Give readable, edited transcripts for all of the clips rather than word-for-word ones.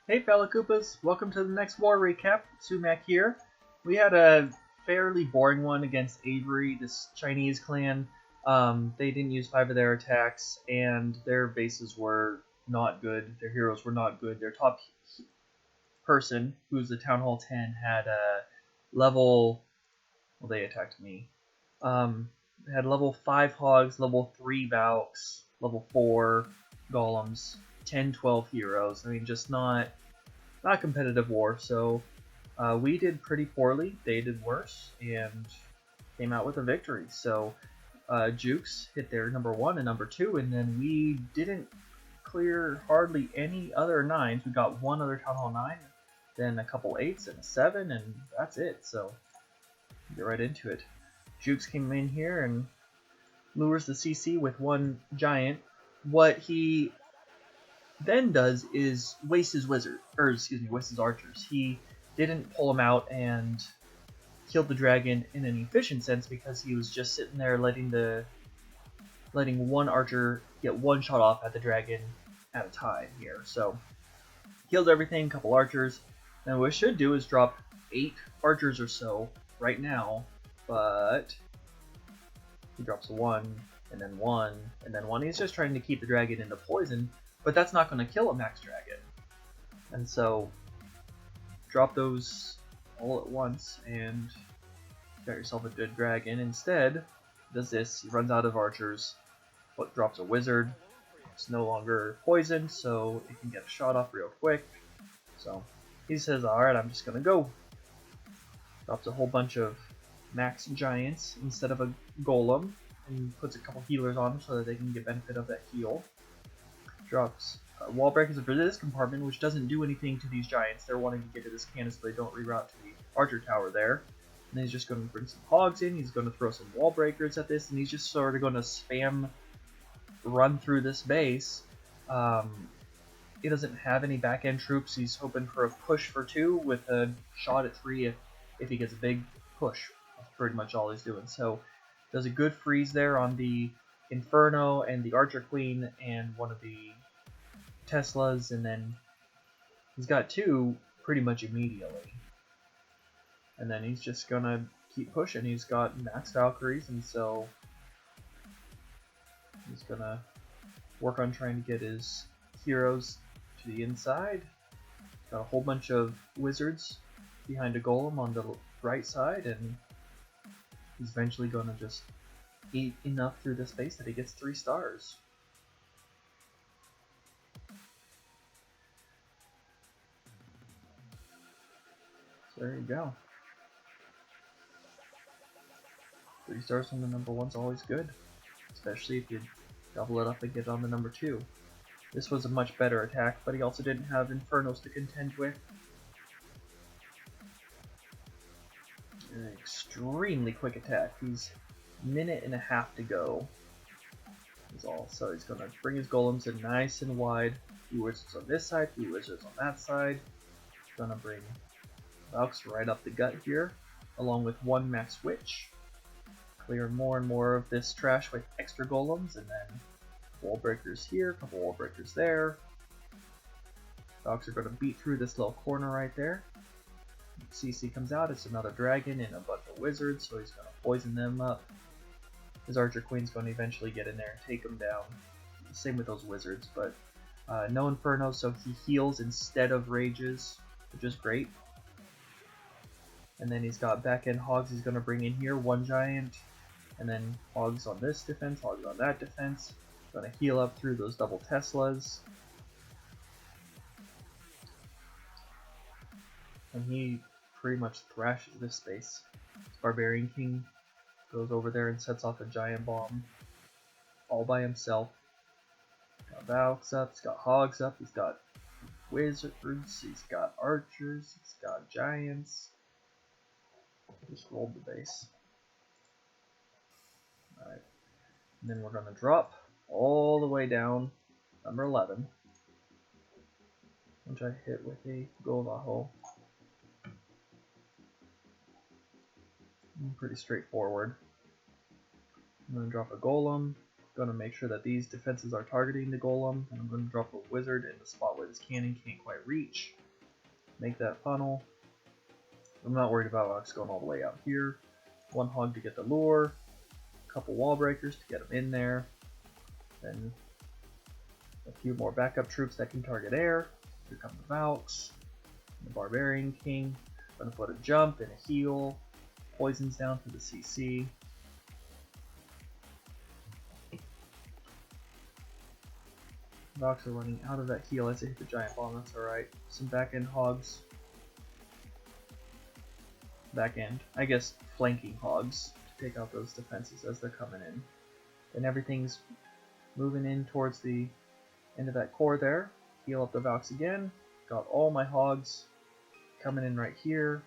Hey fella Koopas, welcome to the next war recap. Sumac here. We had a fairly boring one against Avery, this Chinese clan. They didn't use 5 of their attacks, and their bases were not good. Their heroes were not good. Their top person, who's the Town Hall 10, had a level... Well, they attacked me. They had level 5 Hogs, level 3 Valks, level 4 Golems, 10, 12 heroes. I mean, just not a competitive war, so we did pretty poorly. They did worse and came out with a victory. So Jooks hit their number 1 and number 2, and then we didn't clear hardly any other 9s. We got one other Town Hall 9, then a couple 8s and a 7, and that's it. So get right into it. Jooks came in here and lures the CC with one giant. What he then does is waste his waste his archers. He didn't pull them out and killed the dragon in an efficient sense because he was just sitting there letting one archer get one shot off at the dragon at a time here. So kills everything, couple archers. Now what we should do is drop 8 archers or so right now, but he drops 1 and then 1 and then 1. He's just trying to keep the dragon into poison, but that's not going to kill a max dragon. And so drop those all at once and got yourself a good dragon. Instead, does this, he runs out of archers, but drops a wizard. It's no longer poisoned, so it can get a shot off real quick. So he says, alright, I'm just going to go. Drops a whole bunch of max giants instead of a golem, and puts a couple healers on them so that they can get benefit of that heal. Drops wall breakers for this compartment, which doesn't do anything to these giants. They're wanting to get to this cannon so they don't reroute to the archer tower there. And then he's just going to bring some hogs in. He's going to throw some wall breakers at this, and he's just sort of going to spam run through this base. He doesn't have any back end troops. He's hoping for a push for 2 with a shot at 3 if he gets a big push. That's pretty much all he's doing. So does a good freeze there on the Inferno and the Archer Queen and one of the Teslas, and then he's got 2 pretty much immediately. And then he's just gonna keep pushing. He's got max Valkyries, and so he's gonna work on trying to get his heroes to the inside. Got a whole bunch of wizards behind a golem on the right side, and he's eventually gonna just eat enough through the space that he gets 3 stars. So there you go. 3 stars from the number 1's always good, especially if you double it up and get on the number 2. This was a much better attack, but he also didn't have Infernos to contend with. An extremely quick attack. He's a minute and a half to go. Is all. So he's gonna bring his golems in nice and wide. 2 wizards on this side, 3 wizards on that side. He's gonna bring Valks right up the gut here, along with 1 max witch. Clear more and more of this trash with extra golems, and then wall breakers here, a couple wall breakers there. Valks are gonna beat through this little corner right there. CC comes out, it's another dragon and a bunch of wizards, so he's going to poison them up. His Archer Queen's going to eventually get in there and take them down. Same with those wizards, but no Inferno, so he heals instead of rages, which is great. And then he's got back end hogs he's going to bring in here, 1 giant, and then hogs on this defense, hogs on that defense. Going to heal up through those double Teslas. And he pretty much thrashes this space. Barbarian King goes over there and sets off a giant bomb all by himself. Got Valks up, he's got Hogs up, he's got wizards, he's got archers, he's got giants. Just rolled the base. Alright. And then we're going to drop all the way down number 11, which I hit with a Golaho. Pretty straightforward. I'm going to drop a golem, Going to make sure that these defenses are targeting the golem, and I'm going to drop a wizard in the spot where this cannon can't quite reach. Make that funnel. I'm not worried about Vox going all the way out here. One hog to get the lure, a couple wall breakers to get them in there, then a few more backup troops that can target air. Here come the Valks, the Barbarian King. I'm going to put a jump and a heal, poisons down to the CC. Valks are running out of that heal as they hit the giant bomb, that's alright. Some back end hogs. Back end, I guess flanking hogs to take out those defenses as they're coming in. Then everything's moving in towards the end of that core there. Heal up the Valks again. Got all my hogs coming in right here.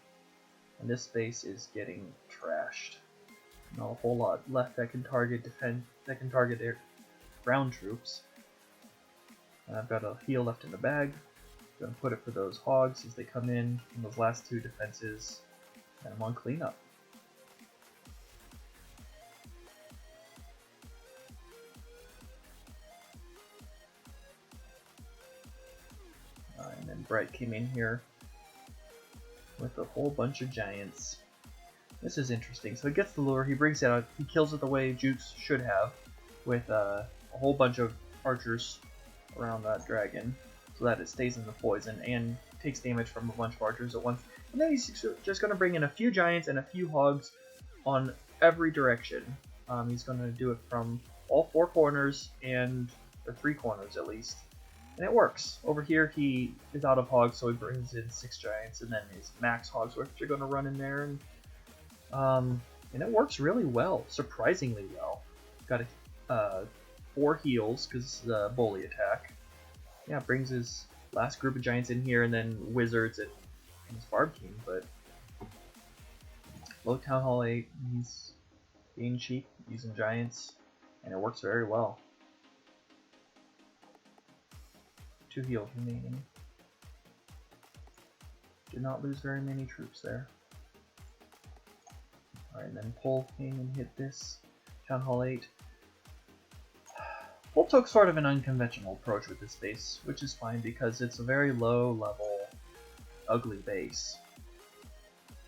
And this space is getting trashed. Not a whole lot left that can target their ground troops. And I've got a heal left in the bag. I'm gonna put it for those hogs as they come in those last two defenses. And I'm on cleanup. And then Bright came in here with a whole bunch of giants. This is interesting. So he gets the lure, he brings it out, he kills it the way Jooks should have, with a whole bunch of archers around that dragon, so that it stays in the poison and takes damage from a bunch of archers at once. And then he's just going to bring in a few giants and a few hogs on every direction. He's going to do it from all four corners, or three corners at least. And it works. Over here he is out of hogs, so he brings in 6 giants, and then his max hogs which are going to run in there. And it works really well, surprisingly well. Got 4 heals, because this is a bully attack. Yeah, brings his last group of giants in here, and then wizards and his Barb King, but low Town Hall 8, he's being cheap, using giants, and it works very well. 2 heals remaining. Did not lose very many troops there. Alright, then Pole came and hit this Town Hall 8. Pole took sort of an unconventional approach with this base, which is fine because it's a very low level ugly base.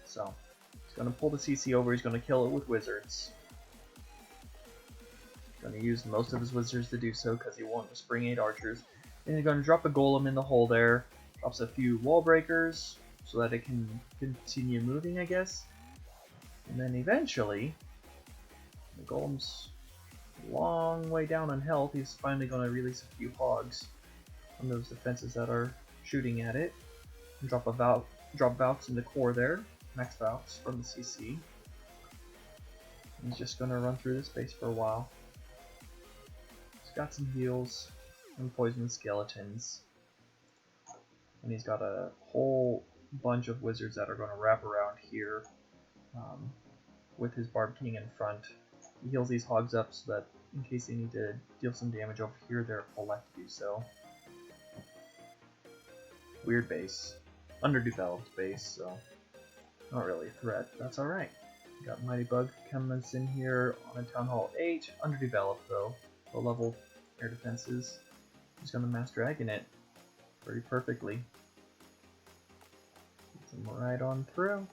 So he's going to pull the CC over, he's going to kill it with wizards. He's going to use most of his wizards to do so because he won't just bring 8 archers. And he's going to drop a golem in the hole there, drops a few wall breakers so that it can continue moving, I guess. And then eventually, the golem's a long way down on health, he's finally going to release a few hogs from those defenses that are shooting at it. Drop Valks in the core there, max Valks from the CC. He's just going to run through this base for a while. He's got some heals and poison skeletons. And he's got a whole bunch of wizards that are going to wrap around here with his Barb King in front. He heals these hogs up so that in case they need to deal some damage over here, they're full life to do so. Weird base. Underdeveloped base, so not really a threat. That's alright. Got Mighty Bug coming in here on a Town Hall 8. Underdeveloped though. Low level air defenses. He's gonna Mass Dragon it pretty perfectly. Get him right on through.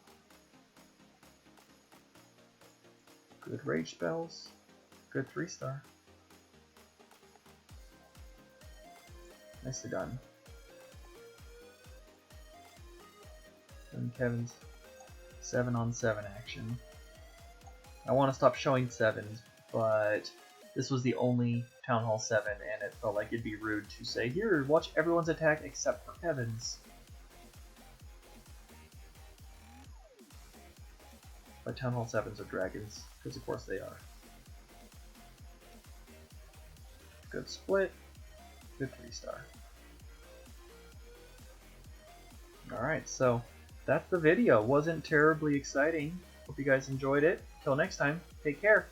Good rage spells. Good 3-star. Nicely done. And Kevin's 7-on-7 action. I want to stop showing 7s, but this was the only Town Hall 7, and it felt like it'd be rude to say, here, watch everyone's attack except for Kevin's. But Town Hall 7s are dragons, because of course they are. Good split, good 3-star. Alright, so that's the video. Wasn't terribly exciting. Hope you guys enjoyed it. Till next time, take care.